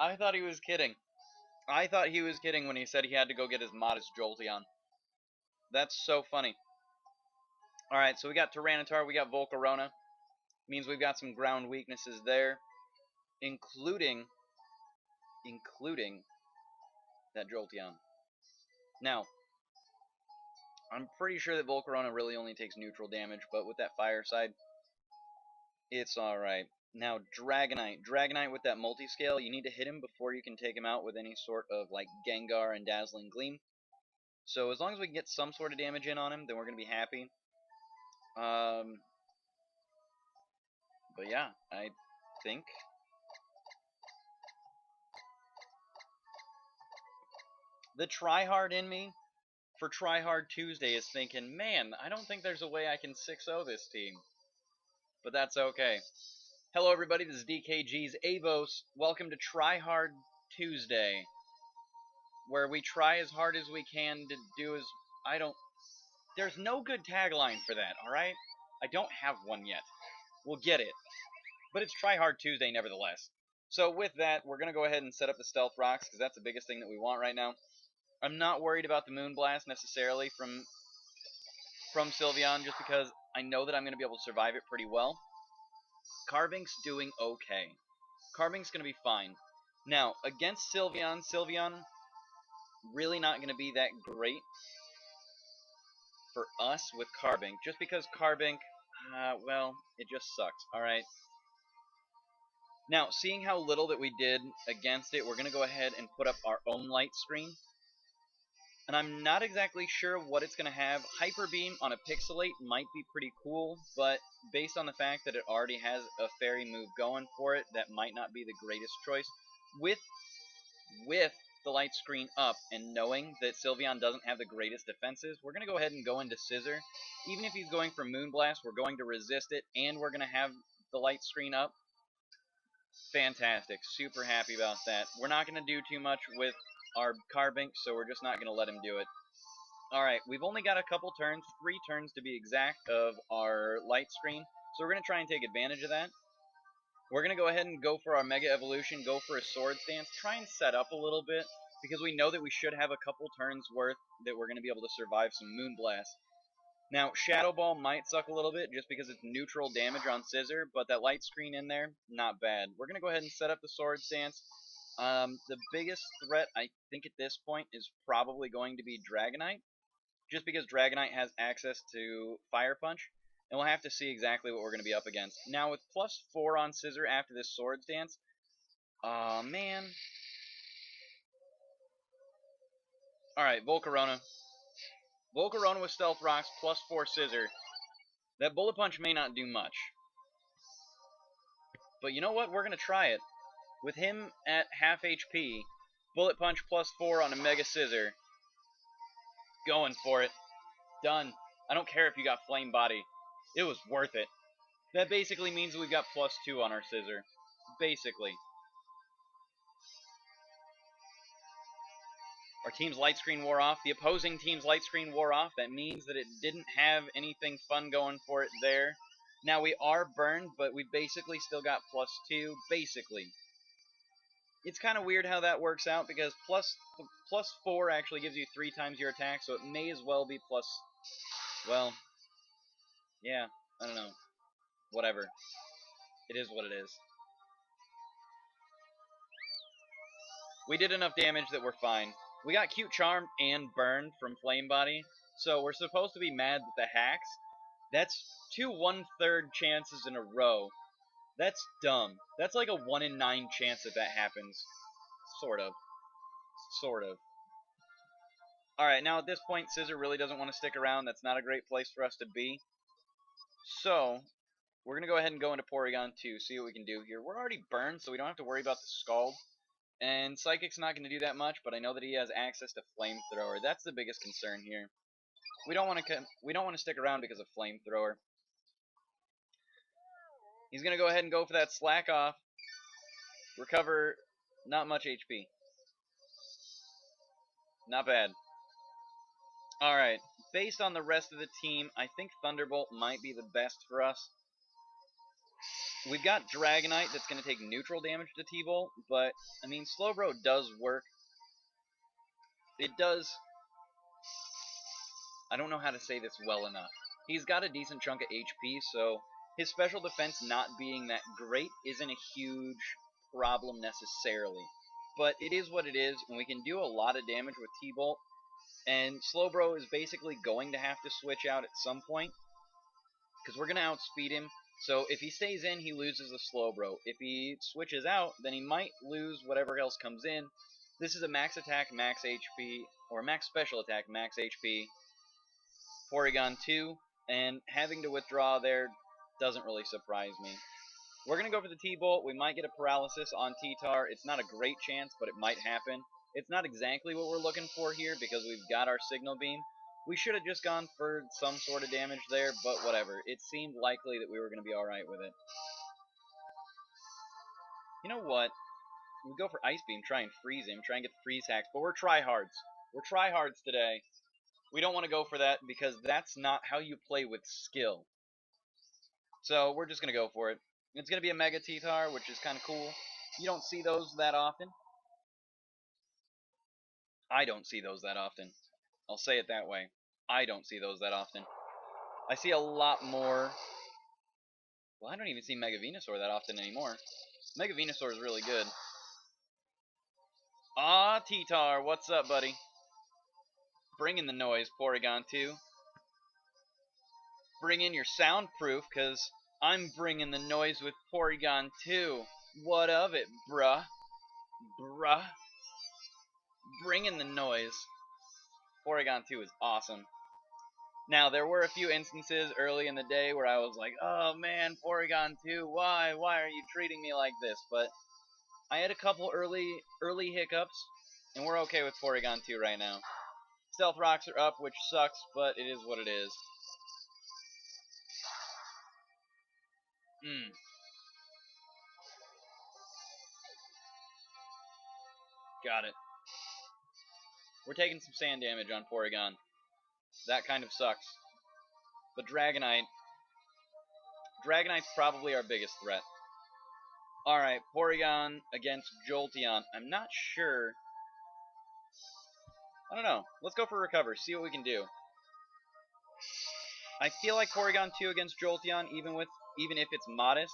I thought he was kidding. I thought he was kidding when he said he had to go get his modest Jolteon. That's so funny. Alright, so we got Tyranitar, we got Volcarona. Means we've got some ground weaknesses there. Including that Jolteon. Now, I'm pretty sure that Volcarona really only takes neutral damage, but with that fire side, it's alright. Now, Dragonite. Dragonite with that multi-scale, you need to hit him before you can take him out with any sort of, like, Gengar and Dazzling Gleam. So, as long as we can get some sort of damage in on him, then we're going to be happy. But yeah, I think the tryhard in me for Tryhard Tuesday is thinking, man, I don't think there's a way I can 6-0 this team. But that's okay. Hello everybody, this is DKG's Avos. Welcome to Tryhard Tuesday, where we try as hard as we can to do as... There's no good tagline for that, alright? I don't have one yet. We'll get it. But it's Tryhard Tuesday nevertheless. So with that, we're going to go ahead and set up the Stealth Rocks, because that's the biggest thing that we want right now. I'm not worried about the Moonblast necessarily from Sylveon, just because I know that I'm going to be able to survive it pretty well. Carbink's doing okay. Carbink's going to be fine. Now, against Sylveon really not going to be that great for us with Carbink, just because Carbink, well, it just sucks, alright? Now, seeing how little that we did against it, we're going to go ahead and put up our own light screen. And I'm not exactly sure what it's going to have. Hyper Beam on a Pixelate might be pretty cool, but based on the fact that it already has a fairy move going for it, that might not be the greatest choice. With the light screen up and knowing that Sylveon doesn't have the greatest defenses, we're going to go ahead and go into Scissor. Even if he's going for Moonblast, we're going to resist it, and we're going to have the light screen up. Fantastic. Super happy about that. We're not going to do too much with our Carbink, so we're just not going to let him do it. Alright, we've only got a couple turns, 3 turns to be exact, of our light screen, so we're going to try and take advantage of that. We're going to go ahead and go for our Mega Evolution, go for a Sword Stance, try and set up a little bit, because we know that we should have a couple turns worth that we're going to be able to survive some Moonblast. Now, Shadow Ball might suck a little bit, just because it's neutral damage on Scissor, but that light screen in there, not bad. We're going to go ahead and set up the Sword Stance. The biggest threat, I think, at this point is probably going to be Dragonite, just because Dragonite has access to Fire Punch, and we'll have to see exactly what we're going to be up against. Now, with +4 on Scissor after this Sword Stance, man. Alright, Volcarona. Volcarona with Stealth Rocks, +4 Scissor. That Bullet Punch may not do much. But you know what? We're going to try it. With him at half HP, Bullet Punch +4 on a Mega Scissor. Going for it. Done. I don't care if you got Flame Body. It was worth it. That basically means we've got +2 on our Scissor. Basically. Our team's light screen wore off. The opposing team's light screen wore off. That means that it didn't have anything fun going for it there. Now we are burned, but we basically still got +2. Basically. It's kind of weird how that works out, because +4 actually gives you 3 times your attack, so it may as well be well, yeah, I don't know. Whatever. It is what it is. We did enough damage that we're fine. We got Cute Charm and Burned from Flame Body, so we're supposed to be mad that the hacks. That's 2 1/3 chances in a row. That's dumb. That's like a 1 in 9 chance that that happens. Sort of. Sort of. Alright, now at this point, Scissor really doesn't want to stick around. That's not a great place for us to be. So, we're going to go ahead and go into Porygon 2, see what we can do here. We're already burned, so we don't have to worry about the Scald. And Psychic's not going to do that much, but I know that he has access to Flamethrower. That's the biggest concern here. We don't want to stick around because of Flamethrower. He's going to go ahead and go for that Slack Off. Recover not much HP. Not bad. Alright, based on the rest of the team, I think Thunderbolt might be the best for us. We've got Dragonite that's going to take neutral damage to T-Bolt, but, I mean, Slowbro does work. It does... I don't know how to say this well enough. He's got a decent chunk of HP, so his special defense not being that great isn't a huge problem necessarily. But it is what it is, and we can do a lot of damage with T-Bolt, and Slowbro is basically going to have to switch out at some point, because we're going to outspeed him. So if he stays in, he loses the Slowbro. If he switches out, then he might lose whatever else comes in. This is a max attack, max HP, or max special attack, max HP, Porygon 2, and having to withdraw there doesn't really surprise me. We're going to go for the T-Bolt. We might get a paralysis on T-Tar. It's not a great chance, but it might happen. It's not exactly what we're looking for here because we've got our Signal Beam. We should have just gone for some sort of damage there, but whatever. It seemed likely that we were going to be alright with it. You know what? We go for Ice Beam, try and freeze him, try and get the freeze hacks, but we're tryhards. We're tryhards today. We don't want to go for that because that's not how you play with skill. So we're just going to go for it. It's going to be a Mega T-Tar, which is kind of cool. You don't see those that often. I don't see those that often. I'll say it that way. I don't see those that often. I see a lot more... Well, I don't even see Mega Venusaur that often anymore. Mega Venusaur is really good. Ah, T-Tar, what's up, buddy? Bring in the noise, Porygon 2. Bring in your soundproof, because I'm bringing the noise with Porygon 2. What of it, bruh? Bruh. Bring in the noise. Porygon 2 is awesome. Now, there were a few instances early in the day where I was like, oh man, Porygon 2, why? Why are you treating me like this? But I had a couple early hiccups, and we're okay with Porygon 2 right now. Stealth Rocks are up, which sucks, but it is what it is. Got it. We're taking some sand damage on Porygon. That kind of sucks. But Dragonite's probably our biggest threat. Alright, Porygon against Jolteon. I'm not sure. I don't know. Let's go for Recover, see what we can do. I feel like Porygon 2 against Jolteon, even if it's modest.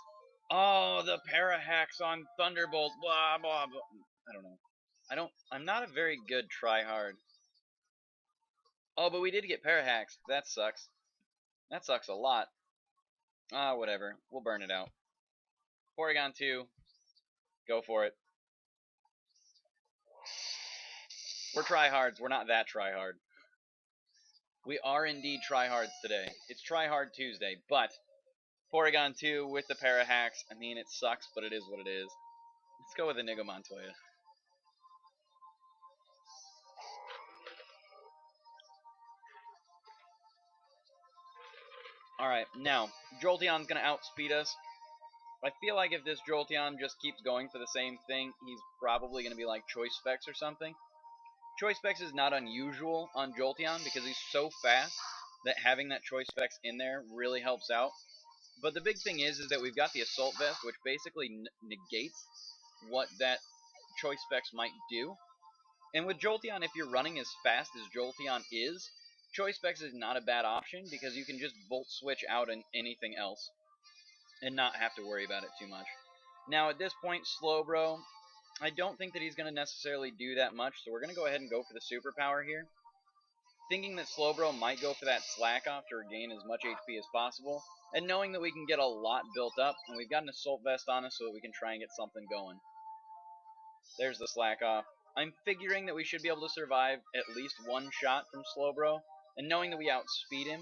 Oh, the Para-Hacks on Thunderbolt, blah, blah, blah. I don't know. I'm not a very good tryhard. Oh, but we did get Para-Hacks. That sucks. That sucks a lot. Ah, whatever. We'll burn it out. Porygon 2. Go for it. We're tryhards. We're not that tryhard. We are indeed tryhards today. It's Tryhard Tuesday, but Porygon 2 with the Para-Hacks. I mean, it sucks, but it is what it is. Let's go with Inigo Montoya. Alright, now, Jolteon's going to outspeed us. I feel like if this Jolteon just keeps going for the same thing, he's probably going to be like Choice Specs or something. Choice Specs is not unusual on Jolteon because he's so fast that having that Choice Specs in there really helps out. But the big thing is that we've got the Assault Vest, which basically negates what that Choice Specs might do. And with Jolteon, if you're running as fast as Jolteon is, Choice Specs is not a bad option because you can just Volt Switch out on anything else and not have to worry about it too much. Now, at this point, Slowbro, I don't think that he's going to necessarily do that much, so we're going to go ahead and go for the Superpower here. Thinking that Slowbro might go for that Slack Off to regain as much HP as possible, and knowing that we can get a lot built up, and we've got an Assault Vest on us so that we can try and get something going. There's the Slack Off. I'm figuring that we should be able to survive at least one shot from Slowbro, and knowing that we outspeed him,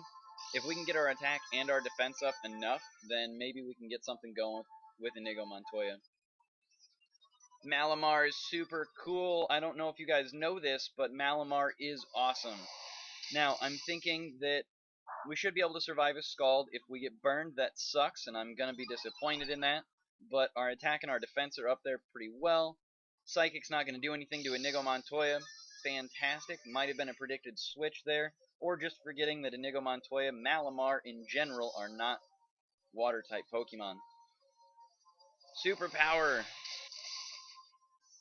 if we can get our attack and our defense up enough, then maybe we can get something going with Inigo Montoya. Malamar is super cool. I don't know if you guys know this, but Malamar is awesome. Now, I'm thinking that we should be able to survive a Scald. If we get burned, that sucks, and I'm going to be disappointed in that. But our attack and our defense are up there pretty well. Psychic's not going to do anything to Inigo Montoya. Fantastic. Might have been a predicted switch there. Or just forgetting that Inigo Montoya, Malamar in general, are not Water-type Pokemon. Superpower.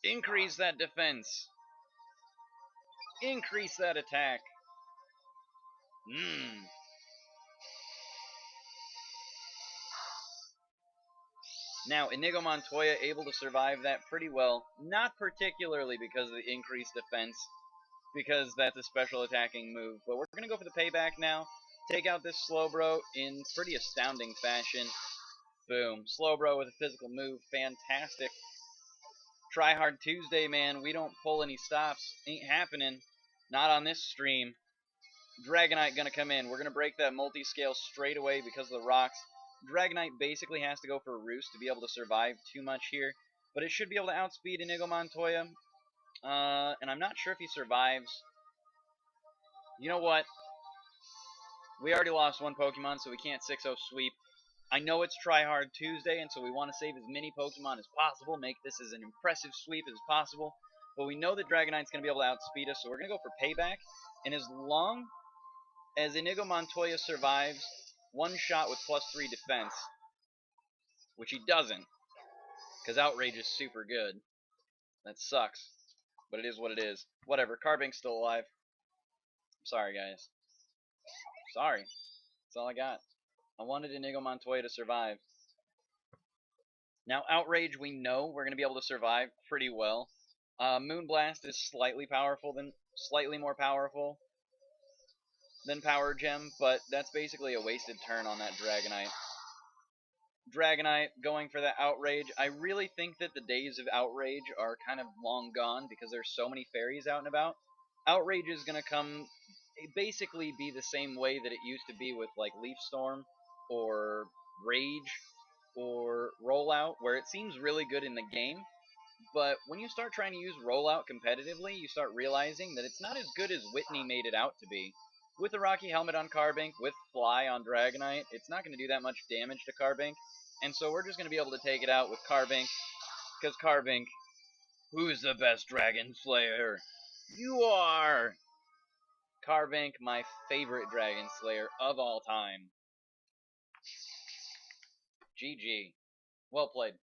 Increase that defense. Increase that attack. Now, Inigo Montoya able to survive that pretty well. Not particularly because of the increased defense, because that's a special attacking move. But we're going to go for the payback now. Take out this Slowbro in pretty astounding fashion. Boom. Slowbro with a physical move. Fantastic. Tryhard Tuesday, man. We don't pull any stops. Ain't happening. Not on this stream. Dragonite gonna come in. We're gonna break that multi-scale straight away because of the rocks. Dragonite basically has to go for a Roost to be able to survive too much here. But it should be able to outspeed Inigo Montoya. And I'm not sure if he survives. You know what? We already lost one Pokemon, so we can't 6-0 sweep. I know it's Tryhard Tuesday, and so we want to save as many Pokemon as possible, make this as an impressive sweep as possible. But we know that Dragonite's going to be able to outspeed us, so we're going to go for Payback. And as long as Inigo Montoya survives one shot with +3 defense, which he doesn't, because Outrage is super good. That sucks, but it is what it is. Whatever, Carbink's still alive. Sorry, guys. Sorry. That's all I got. I wanted Inigo Montoya to survive. Now, Outrage, we know we're going to be able to survive pretty well. Moonblast is slightly more powerful than Power Gem, but that's basically a wasted turn on that Dragonite. Dragonite going for that Outrage. I really think that the days of Outrage are kind of long gone because there's so many fairies out and about. Outrage is going to come basically be the same way that it used to be with like Leaf Storm or Rage or Rollout, where it seems really good in the game, but when you start trying to use Rollout competitively, you start realizing that it's not as good as Whitney made it out to be. With the Rocky Helmet on Carbink, with Fly on Dragonite, it's not going to do that much damage to Carbink, and so we're just going to be able to take it out with Carbink, because Carbink, who's the best DragonSlayer? You are! Carbink, my favorite DragonSlayer of all time. GG. Well played.